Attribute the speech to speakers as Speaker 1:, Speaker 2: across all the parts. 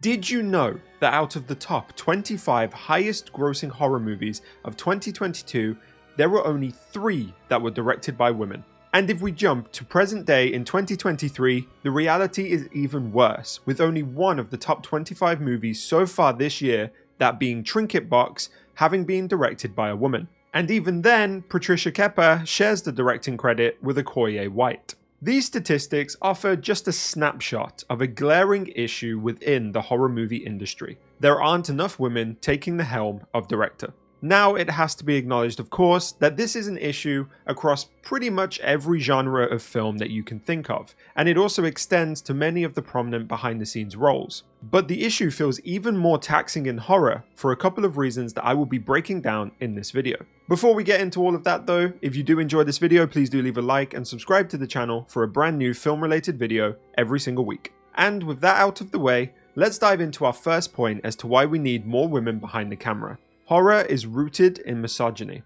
Speaker 1: Did you know that out of the top 25 highest grossing horror movies of 2022, there were only 3 that were directed by women? And if we jump to present day in 2023, the reality is even worse, with only one of the top 25 movies so far this year, that being Trinket Box, having been directed by a woman. And even then, Patricia Kepper shares the directing credit with Okoye White. These statistics offer just a snapshot of a glaring issue within the horror movie industry. There aren't enough women taking the helm of director. Now, it has to be acknowledged, of course, that this is an issue across pretty much every genre of film that you can think of, and it also extends to many of the prominent behind-the-scenes roles. But the issue feels even more taxing in horror for a couple of reasons that I will be breaking down in this video. Before we get into all of that though, if you do enjoy this video, please do leave a like and subscribe to the channel for a brand new film-related video every single week. And with that out of the way, let's dive into our first point as to why we need more women behind the camera. Horror is rooted in misogyny.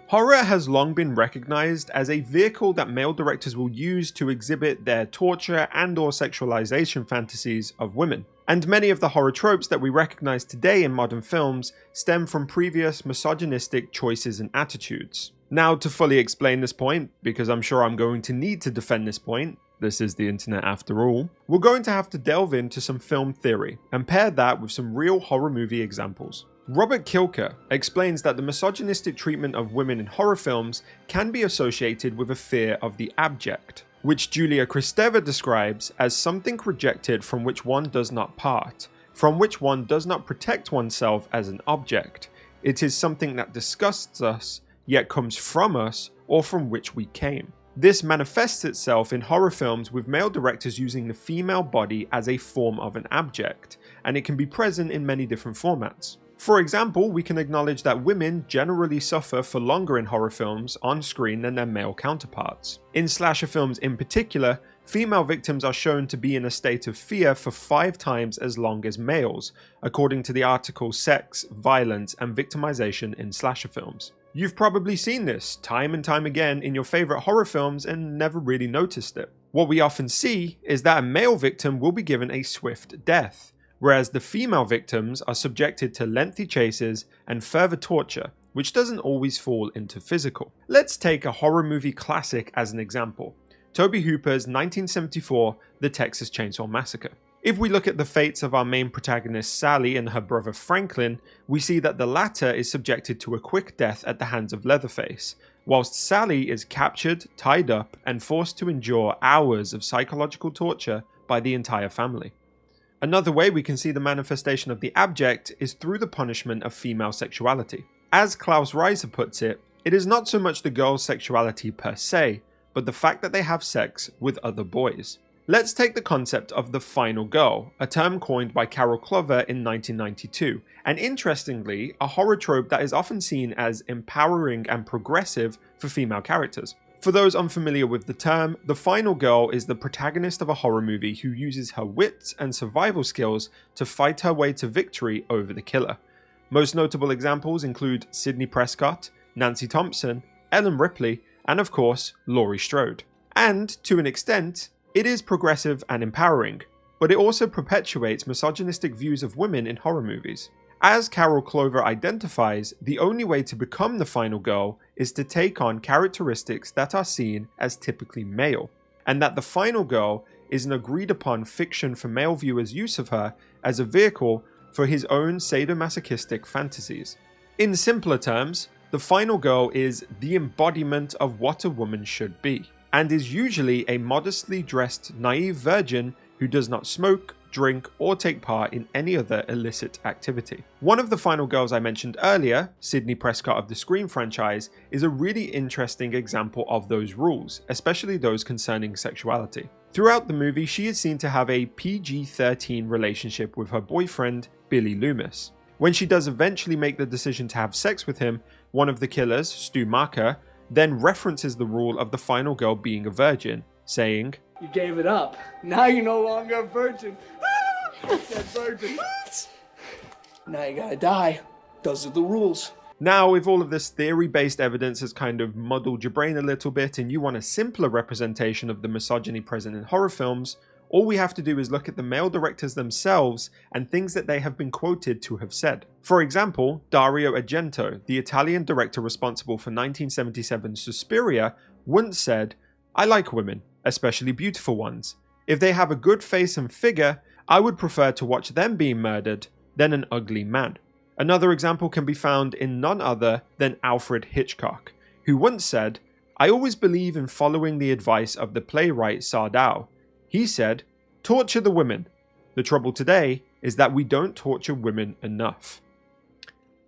Speaker 1: Horror has long been recognized as a vehicle that male directors will use to exhibit their torture and/or sexualization fantasies of women. And many of the horror tropes that we recognize today in modern films stem from previous misogynistic choices and attitudes. Now, to fully explain this point, because I'm sure I'm going to need to defend this point, this is the internet after all, we're going to have to delve into some film theory and pair that with some real horror movie examples. Robert Kilker explains that the misogynistic treatment of women in horror films can be associated with a fear of the abject, which Julia Kristeva describes as something rejected from which one does not part, from which one does not protect oneself as an object. It is something that disgusts us, yet comes from us or from which we came. This manifests itself in horror films with male directors using the female body as a form of an abject, and it can be present in many different formats. For example, we can acknowledge that women generally suffer for longer in horror films on screen than their male counterparts. In slasher films in particular, female victims are shown to be in a state of fear for 5 times as long as males, according to the article Sex, Violence and Victimization in Slasher Films. You've probably seen this time and time again in your favorite horror films and never really noticed it. What we often see is that a male victim will be given a swift death, whereas the female victims are subjected to lengthy chases and further torture, which doesn't always fall into physical. Let's take a horror movie classic as an example, Tobe Hooper's 1974 The Texas Chainsaw Massacre. If we look at the fates of our main protagonist Sally and her brother Franklin, we see that the latter is subjected to a quick death at the hands of Leatherface, whilst Sally is captured, tied up, and forced to endure hours of psychological torture by the entire family. Another way we can see the manifestation of the abject is through the punishment of female sexuality. As Klaus Reiser puts it, it is not so much the girl's sexuality per se, but the fact that they have sex with other boys. Let's take the concept of the final girl, a term coined by Carol Clover in 1992, and interestingly, a horror trope that is often seen as empowering and progressive for female characters. For those unfamiliar with the term, the final girl is the protagonist of a horror movie who uses her wits and survival skills to fight her way to victory over the killer. Most notable examples include Sidney Prescott, Nancy Thompson, Ellen Ripley, and of course, Laurie Strode. And, to an extent, it is progressive and empowering, but it also perpetuates misogynistic views of women in horror movies. As Carol Clover identifies, the only way to become the final girl is to take on characteristics that are seen as typically male, and that the final girl is an agreed upon fiction for male viewers' use of her as a vehicle for his own sadomasochistic fantasies. In simpler terms, the final girl is the embodiment of what a woman should be, and is usually a modestly dressed naive virgin who does not smoke, drink, or take part in any other illicit activity. One of the final girls I mentioned earlier, Sidney Prescott of the Scream franchise, is a really interesting example of those rules, especially those concerning sexuality. Throughout the movie, she is seen to have a PG-13 relationship with her boyfriend, Billy Loomis. When she does eventually make the decision to have sex with him, one of the killers, Stu Macher, then references the rule of the final girl being a virgin, saying,
Speaker 2: "You gave it up. Now you're no longer a virgin. Dead virgin. Now you gotta die. Those are the rules."
Speaker 1: Now, if all of this theory-based evidence has kind of muddled your brain a little bit and you want a simpler representation of the misogyny present in horror films, all we have to do is look at the male directors themselves and things that they have been quoted to have said. For example, Dario Argento, the Italian director responsible for 1977's Suspiria, once said, "I like women, especially beautiful ones. If they have a good face and figure, I would prefer to watch them being murdered than an ugly man." Another example can be found in none other than Alfred Hitchcock, who once said, "I always believe in following the advice of the playwright Sardou. He said, torture the women. The trouble today is that we don't torture women enough."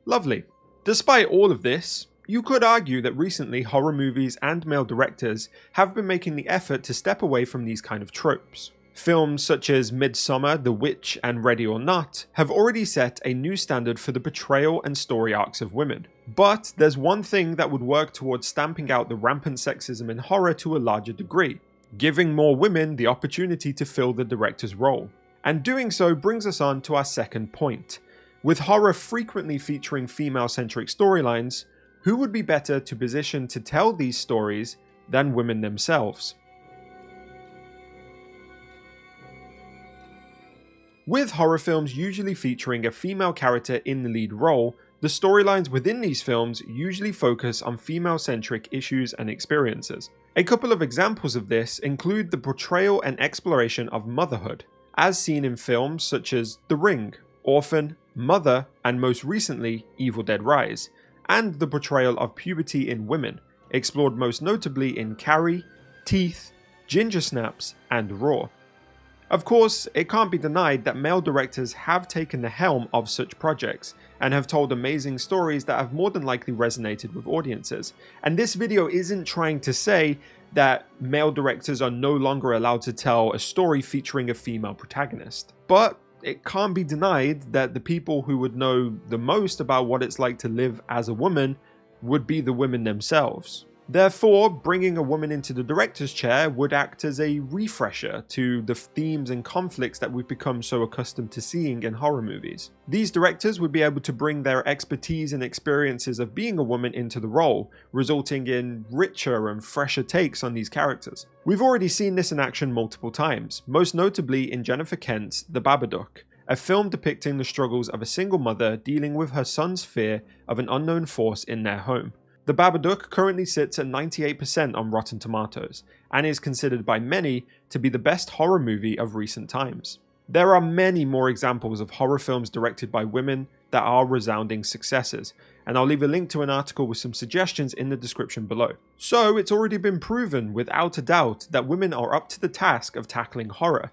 Speaker 1: Lovely. Despite all of this, you could argue that recently horror movies and male directors have been making the effort to step away from these kind of tropes. Films such as Midsommar, The Witch, and Ready or Not have already set a new standard for the portrayal and story arcs of women. But there's one thing that would work towards stamping out the rampant sexism in horror to a larger degree: giving more women the opportunity to fill the director's role. And doing so brings us on to our second point. With horror frequently featuring female-centric storylines, who would be better to position to tell these stories than women themselves? With horror films usually featuring a female character in the lead role, the storylines within these films usually focus on female-centric issues and experiences. A couple of examples of this include the portrayal and exploration of motherhood, as seen in films such as The Ring, Orphan, Mother, and most recently Evil Dead Rise, and the portrayal of puberty in women, explored most notably in Carrie, Teeth, Ginger Snaps, and Raw. Of course, it can't be denied that male directors have taken the helm of such projects and have told amazing stories that have more than likely resonated with audiences. And this video isn't trying to say that male directors are no longer allowed to tell a story featuring a female protagonist. But it can't be denied that the people who would know the most about what it's like to live as a woman would be the women themselves. Therefore, bringing a woman into the director's chair would act as a refresher to the themes and conflicts that we've become so accustomed to seeing in horror movies. These directors would be able to bring their expertise and experiences of being a woman into the role, resulting in richer and fresher takes on these characters. We've already seen this in action multiple times, most notably in Jennifer Kent's The Babadook, a film depicting the struggles of a single mother dealing with her son's fear of an unknown force in their home. The Babadook currently sits at 98% on Rotten Tomatoes, and is considered by many to be the best horror movie of recent times. There are many more examples of horror films directed by women that are resounding successes, and I'll leave a link to an article with some suggestions in the description below. So it's already been proven without a doubt that women are up to the task of tackling horror.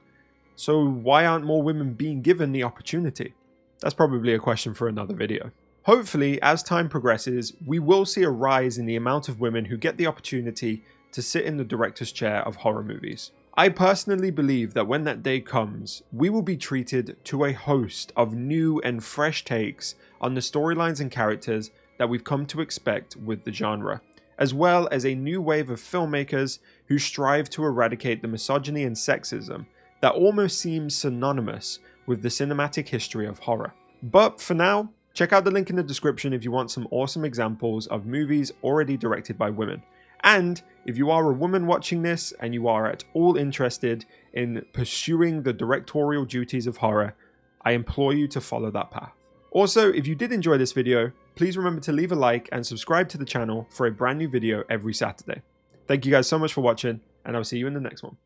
Speaker 1: So why aren't more women being given the opportunity? That's probably a question for another video. Hopefully, as time progresses, we will see a rise in the amount of women who get the opportunity to sit in the director's chair of horror movies. I personally believe that when that day comes, we will be treated to a host of new and fresh takes on the storylines and characters that we've come to expect with the genre, as well as a new wave of filmmakers who strive to eradicate the misogyny and sexism that almost seems synonymous with the cinematic history of horror. But for now, check out the link in the description if you want some awesome examples of movies already directed by women. And if you are a woman watching this and you are at all interested in pursuing the directorial duties of horror, I implore you to follow that path. Also, if you did enjoy this video, please remember to leave a like and subscribe to the channel for a brand new video every Saturday. Thank you guys so much for watching, and I'll see you in the next one.